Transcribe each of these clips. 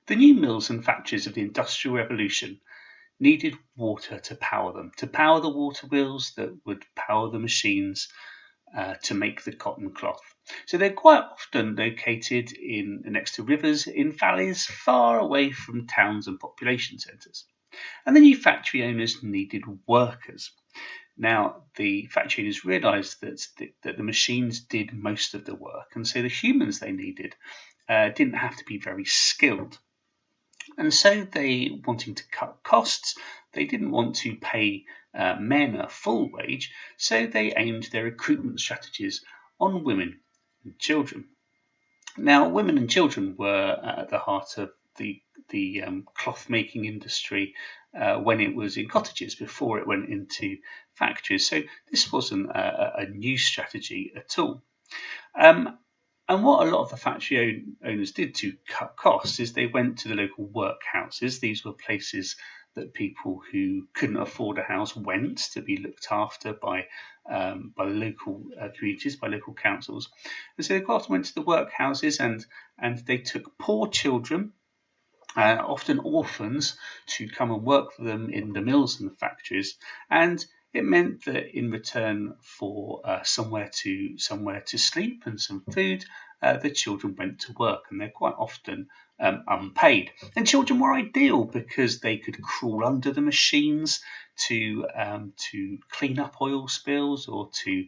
The new mills and factories of the Industrial Revolution needed water to power them, to power the water wheels that would power the machines to make the cotton cloth. So they're quite often located next to rivers in valleys far away from towns and population centres. And the new factory owners needed workers. Now, the factory owners realised that the machines did most of the work, and so the humans they needed didn't have to be very skilled. And so they, wanting to cut costs, they didn't want to pay men a full wage, so they aimed their recruitment strategies on women and children. Now, women and children were at the heart of the cloth making industry when it was in cottages before it went into factories. So this wasn't a new strategy at all. And what a lot of the factory owners did to cut costs is they went to the local workhouses. These were places that people who couldn't afford a house went to be looked after by the local communities, by local councils. And so they quite often went to the workhouses and they took poor children, often orphans, to come and work for them in the mills and the factories. And it meant that in return for somewhere to sleep and some food, the children went to work, and they're quite often unpaid. And children were ideal because they could crawl under the machines to clean up oil spills or to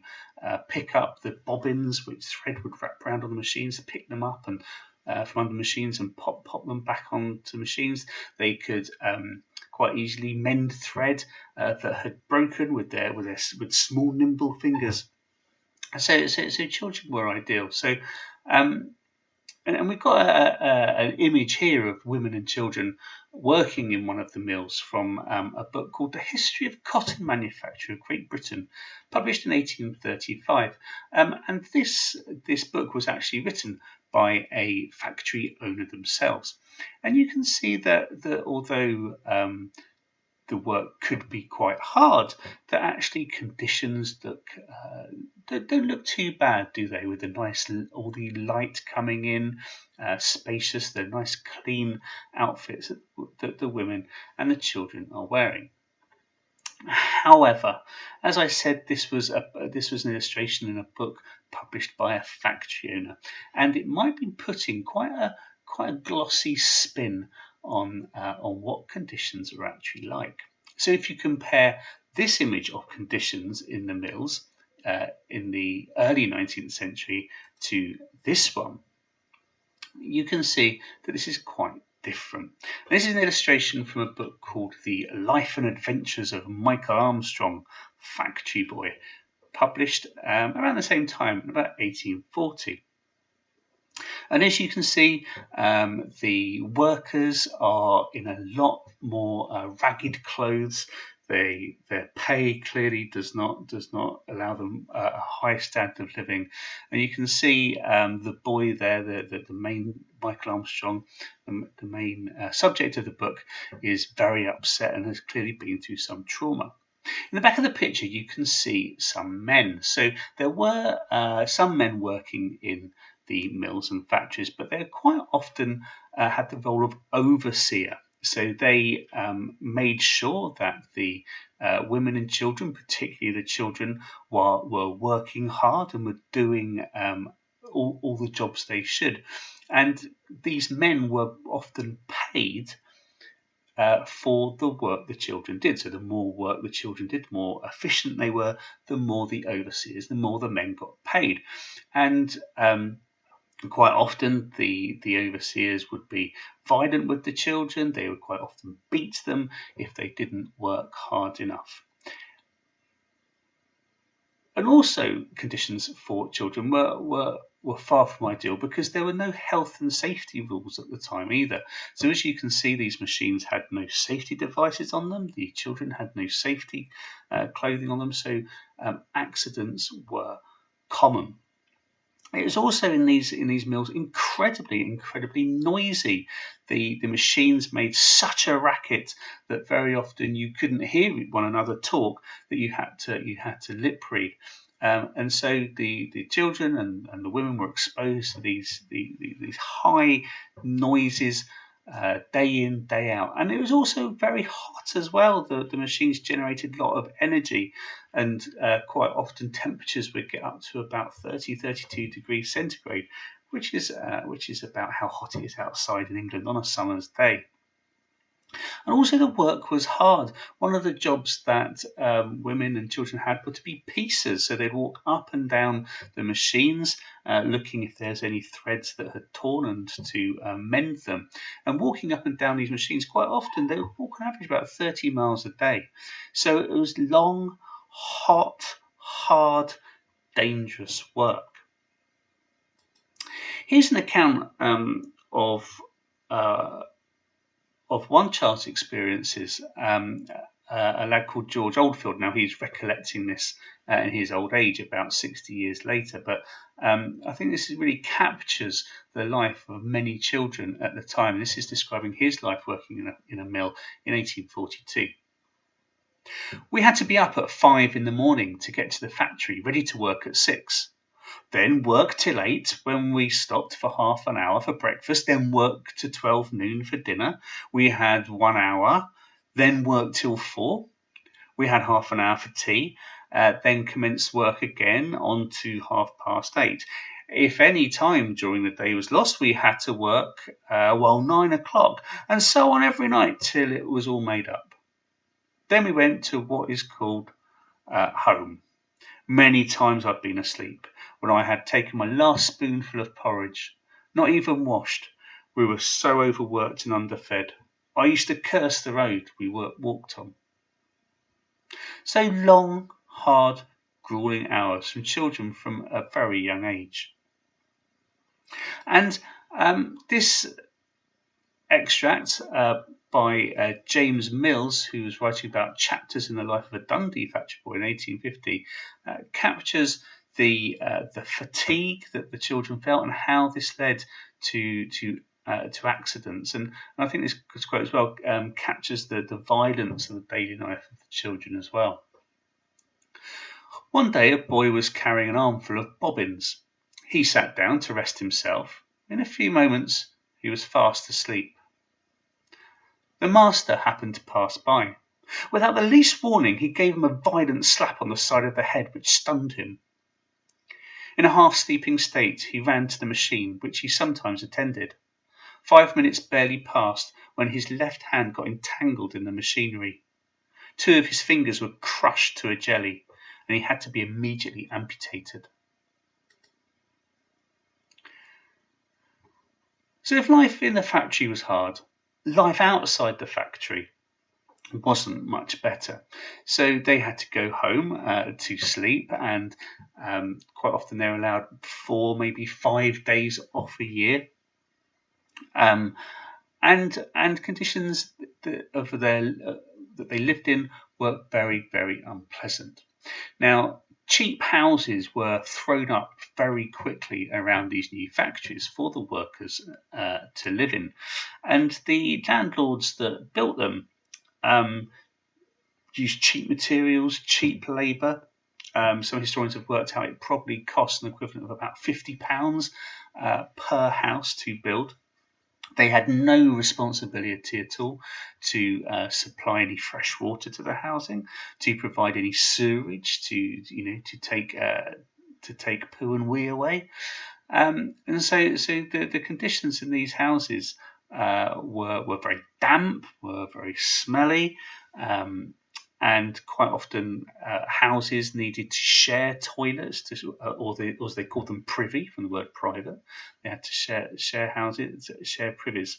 pick up the bobbins which thread would wrap around on the machines, to pick them up and from under machines and pop them back onto machines. They could quite easily mend thread that had broken with small nimble fingers. So children were ideal. So and we've got an image here of women and children working in one of the mills from a book called The History of Cotton Manufacture of Great Britain, published in 1835. And this book was actually written by a factory owner themselves. And you can see that although the work could be quite hard, that actually conditions don't look too bad, do they? With all the light coming in, spacious, the nice clean outfits that the women and the children are wearing. However, as I said, this was an illustration in a book published by a factory owner, and it might be putting quite a glossy spin on what conditions are actually like. So if you compare this image of conditions in the mills in the early 19th century to this one, you can see that this is quite different. This is an illustration from a book called The Life and Adventures of Michael Armstrong, Factory Boy, published around the same time, about 1840. And as you can see, the workers are in a lot more ragged clothes. Their pay clearly does not allow them a high standard of living. And you can see the boy there, the main Michael Armstrong, the main subject of the book, is very upset and has clearly been through some trauma. In the back of the picture, you can see some men. So there were some men working in the mills and factories, but they quite often had the role of overseer. So they made sure that the women and children, particularly the children, were working hard and were doing all the jobs they should. And these men were often paid for the work the children did. So the more work the children did, the more efficient they were, the more the overseers, the more the men got paid. And quite often the overseers would be violent with the children. They would quite often beat them if they didn't work hard enough. And also conditions for children were far from ideal because there were no health and safety rules at the time either. So as you can see, these machines had no safety devices on them. The children had no safety clothing on them. So accidents were common. It was also in these mills incredibly noisy. The machines made such a racket that very often you couldn't hear one another talk, that you had to lip read. And so the children and the women were exposed to these high noises day in, day out. And it was also very hot as well. The machines generated a lot of energy, and quite often temperatures would get up to about 30, 32 degrees centigrade, which is about how hot it is outside in England on a summer's day. And also the work was hard. One of the jobs that women and children had were to be piecers. So they'd walk up and down the machines, looking if there's any threads that had torn and to mend them. And walking up and down these machines, quite often they would walk on average about 30 miles a day. So it was long, hot, hard, dangerous work. Here's an account of one child's experiences, a lad called George Oldfield. Now he's recollecting this in his old age, about 60 years later. But I think this really captures the life of many children at the time. This is describing his life working in a mill in 1842. We had to be up at 5 in the morning to get to the factory, ready to work at 6. Then work till 8 when we stopped for half an hour for breakfast, then work to 12 noon for dinner. We had 1 hour, then work till 4. We had half an hour for tea, then commence work again on to 8:30. If any time during the day was lost, we had to work 9 o'clock, and so on every night till it was all made up. Then we went to what is called home. Many times I've been asleep when I had taken my last spoonful of porridge, not even washed. We were so overworked and underfed. I used to curse the road we walked on. So long, hard, grueling hours from children from a very young age. And this extract by James Mills, who was writing about chapters in the life of a Dundee factory boy in 1850, captures the fatigue that the children felt and how this led to accidents. And I think this quote as well captures the violence of the daily life of the children as well. One day a boy was carrying an armful of bobbins. He sat down to rest himself. In a few moments he was fast asleep. The master happened to pass by. Without the least warning, he gave him a violent slap on the side of the head, which stunned him. In a half-sleeping state, he ran to the machine, which he sometimes attended. 5 minutes barely passed when his left hand got entangled in the machinery. 2 of his fingers were crushed to a jelly, and he had to be immediately amputated. So if life in the factory was hard, life outside the factory wasn't much better. So they had to go home to sleep, and quite often they're allowed 4, maybe 5 days off a year. And conditions that they lived in were very, very unpleasant. Now, cheap houses were thrown up very quickly around these new factories for the workers to live in, and the landlords that built them used cheap materials, cheap labour. Some historians have worked out it probably cost an equivalent of about £50 per house to build. They had no responsibility at all to supply any fresh water to the housing, to provide any sewerage, to take poo and wee away, and so the conditions in these houses were very damp, were very smelly, and quite often houses needed to share toilets, or as they called them, privy, from the word private. They had to share houses, share privies.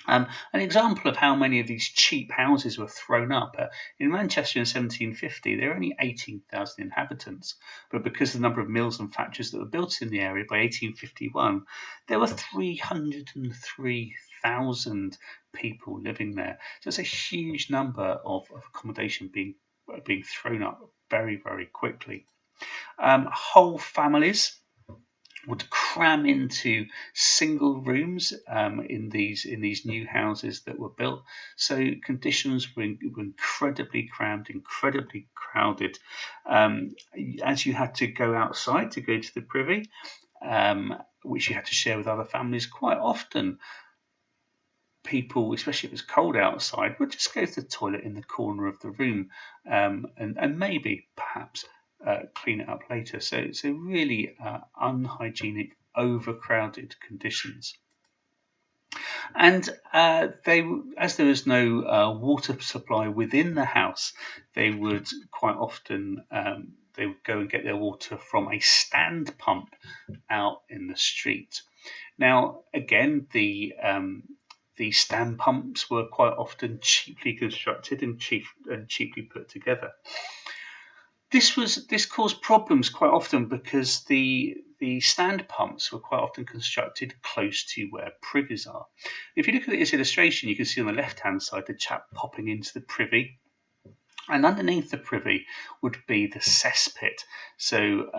An example of how many of these cheap houses were thrown up, in Manchester in 1750, there were only 18,000 inhabitants, but because of the number of mills and factories that were built in the area, by 1851, there were 303,000 people living there. So it's a huge number of accommodation being thrown up very, very quickly. Whole families would cram into single rooms in these new houses that were built. So conditions were incredibly crammed, incredibly crowded. As you had to go outside to go to the privy, which you had to share with other families, quite often people, especially if it's cold outside, would just go to the toilet in the corner of the room, and maybe perhaps clean it up later. So really unhygienic, overcrowded conditions. And as there was no water supply within the house, they would quite often they would go and get their water from a stand pump out in the street. Now, again, the stand pumps were quite often cheaply constructed and cheaply put together. This caused problems quite often because the stand pumps were quite often constructed close to where privies are. If you look at this illustration, you can see on the left-hand side the chap popping into the privy, and underneath the privy would be the cesspit. So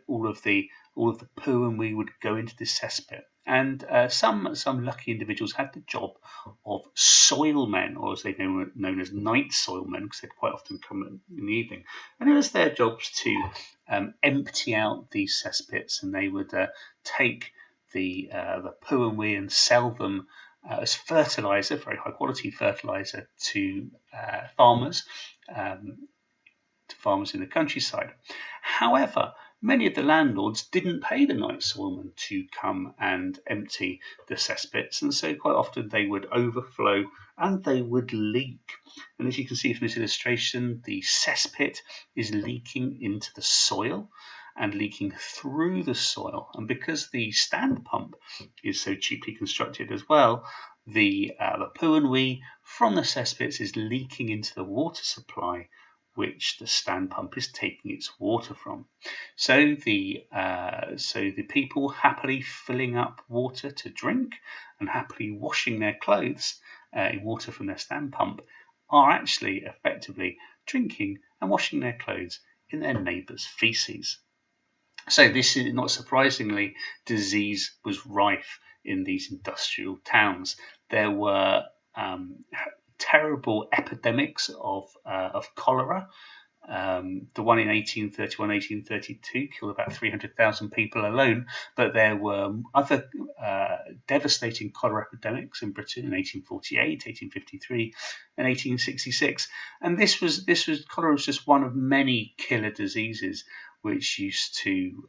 all of the poo and wee would go into this cesspit. And some lucky individuals had the job of soilmen, or as they known as night soilmen, because they'd quite often come in the evening. And it was their jobs to empty out these cesspits, and they would take the poo and wee and sell them as fertilizer, very high quality fertilizer, to farmers in the countryside. However, many of the landlords didn't pay the night soilmen to come and empty the cesspits, and so quite often they would overflow and they would leak. And as you can see from this illustration, the cesspit is leaking into the soil and leaking through the soil. And because the stand pump is so cheaply constructed as well, the poo and wee from the cesspits is leaking into the water supply, which the stand pump is taking its water from. So the people happily filling up water to drink and happily washing their clothes in water from their stand pump are actually effectively drinking and washing their clothes in their neighbour's feces. So this is, not surprisingly, disease was rife in these industrial towns. There were terrible epidemics of cholera. The one in 1831, 1832 killed about 300,000 people alone, but there were other devastating cholera epidemics in Britain in 1848, 1853, and 1866. And cholera was just one of many killer diseases which used to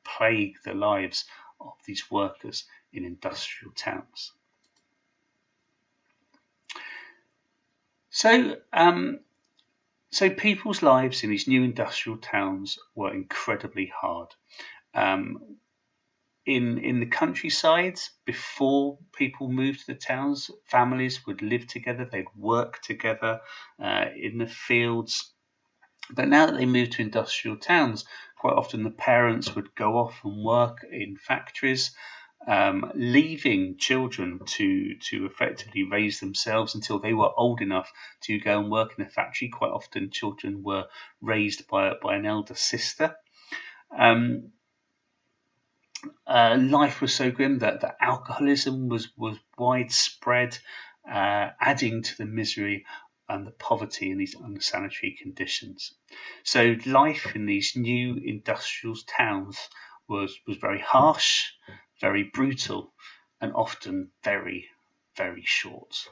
plague the lives of these workers in industrial towns. So people's lives in these new industrial towns were incredibly hard. In the countryside, before people moved to the towns, families would live together, they'd work together in the fields. But now that they moved to industrial towns, quite often the parents would go off and work in factories, leaving children to effectively raise themselves until they were old enough to go and work in a factory. Quite often children were raised by an elder sister. Life was so grim that alcoholism was widespread, adding to the misery and the poverty in these unsanitary conditions. So life in these new industrial towns was very harsh, very brutal, and often very, very short.